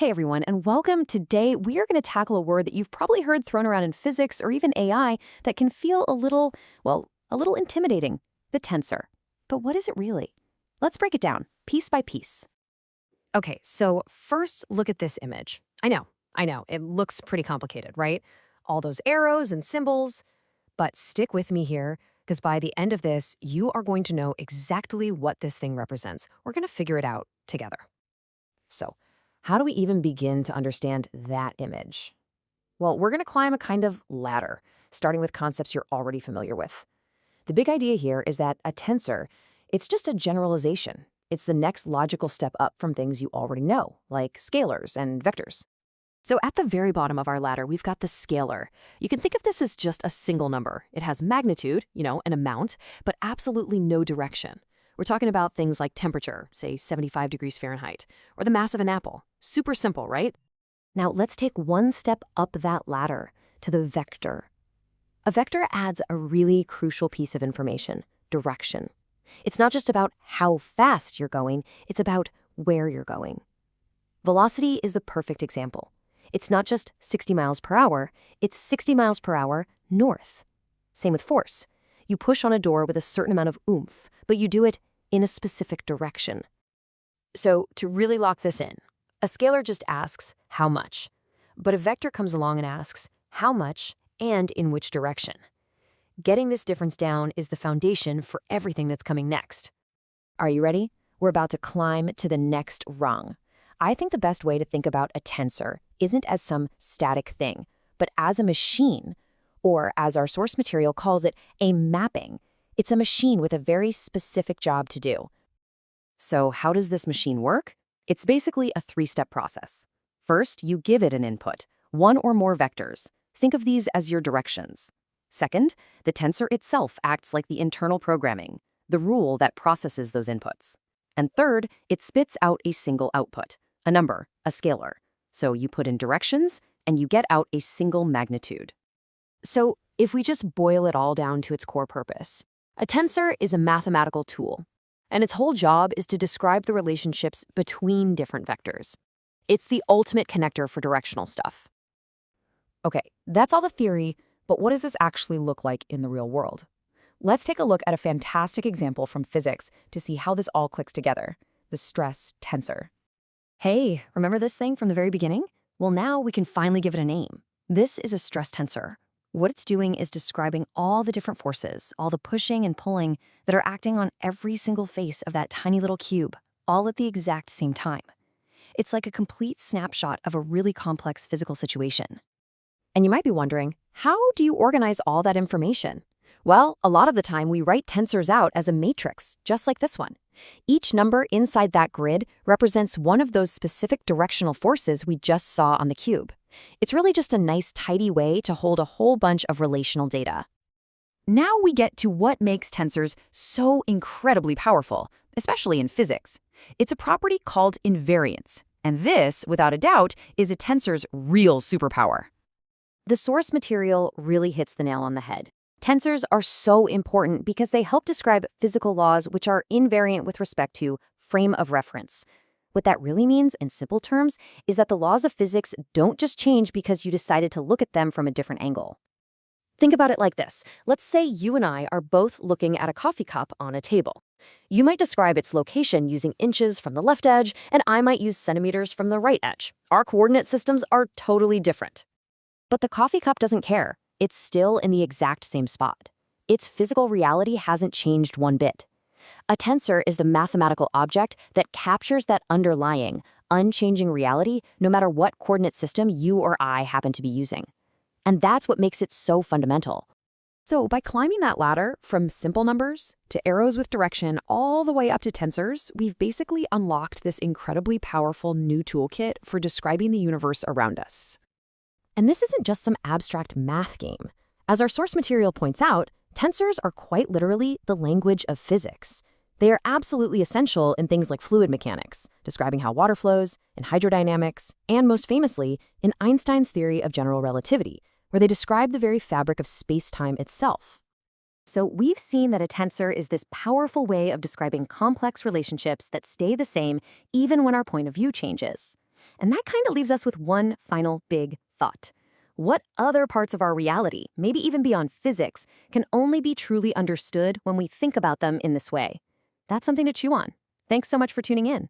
Hey everyone, and welcome. Today we are going to tackle a word that you've probably heard thrown around in physics or even AI that can feel a little, a little intimidating, the tensor. But what is it really? Let's break it down, piece by piece. Okay, so first look at this image. I know, it looks pretty complicated, right? All those arrows and symbols. But stick with me here, because by the end of this, you are going to know exactly what this thing represents. We're going to figure it out together. So, how do we even begin to understand that image? Well, we're going to climb a kind of ladder, starting with concepts you're already familiar with. The big idea here is that a tensor, it's just a generalization. It's the next logical step up from things you already know, like scalars and vectors. So at the very bottom of our ladder, we've got the scalar. You can think of this as just a single number. It has magnitude, an amount, but absolutely no direction. We're talking about things like temperature, say 75 degrees Fahrenheit, or the mass of an apple. Super simple, right? Now let's take one step up that ladder to the vector. A vector adds a really crucial piece of information, direction. It's not just about how fast you're going, it's about where you're going. Velocity is the perfect example. It's not just 60 miles per hour, it's 60 miles per hour north. Same with force. You push on a door with a certain amount of oomph, but you do it in a specific direction. So to really lock this in, a scalar just asks how much, but a vector comes along and asks how much and in which direction. Getting this difference down is the foundation for everything that's coming next. Are you ready? We're about to climb to the next rung. I think the best way to think about a tensor isn't as some static thing, but as a machine, or as our source material calls it, a mapping. It's a machine with a very specific job to do. So how does this machine work? It's basically a three-step process. First, you give it an input, one or more vectors. Think of these as your directions. Second, the tensor itself acts like the internal programming, the rule that processes those inputs. And third, it spits out a single output, a number, a scalar. So you put in directions, and you get out a single magnitude. So if we just boil it all down to its core purpose, a tensor is a mathematical tool, and its whole job is to describe the relationships between different vectors. It's the ultimate connector for directional stuff. Okay, that's all the theory, but what does this actually look like in the real world? Let's take a look at a fantastic example from physics to see how this all clicks together, the stress tensor. Hey, remember this thing from the very beginning? Well, now we can finally give it a name. This is a stress tensor. What it's doing is describing all the different forces, all the pushing and pulling that are acting on every single face of that tiny little cube, all at the exact same time. It's like a complete snapshot of a really complex physical situation. And you might be wondering, how do you organize all that information? Well, a lot of the time we write tensors out as a matrix, just like this one. Each number inside that grid represents one of those specific directional forces we just saw on the cube. It's really just a nice, tidy way to hold a whole bunch of relational data. Now we get to what makes tensors so incredibly powerful, especially in physics. It's a property called invariance, and this, without a doubt, is a tensor's real superpower. The source material really hits the nail on the head. Tensors are so important because they help describe physical laws which are invariant with respect to frame of reference. What that really means, in simple terms, is that the laws of physics don't just change because you decided to look at them from a different angle. Think about it like this. Let's say you and I are both looking at a coffee cup on a table. You might describe its location using inches from the left edge, and I might use centimeters from the right edge. Our coordinate systems are totally different. But the coffee cup doesn't care. It's still in the exact same spot. Its physical reality hasn't changed one bit. A tensor is the mathematical object that captures that underlying, unchanging reality no matter what coordinate system you or I happen to be using. And that's what makes it so fundamental. So by climbing that ladder from simple numbers to arrows with direction all the way up to tensors, we've basically unlocked this incredibly powerful new toolkit for describing the universe around us. And this isn't just some abstract math game. As our source material points out, tensors are quite literally the language of physics. They are absolutely essential in things like fluid mechanics, describing how water flows, in hydrodynamics, and most famously, in Einstein's theory of general relativity, where they describe the very fabric of space-time itself. So we've seen that a tensor is this powerful way of describing complex relationships that stay the same even when our point of view changes. And that kind of leaves us with one final big thought. What other parts of our reality, maybe even beyond physics, can only be truly understood when we think about them in this way? That's something to chew on. Thanks so much for tuning in.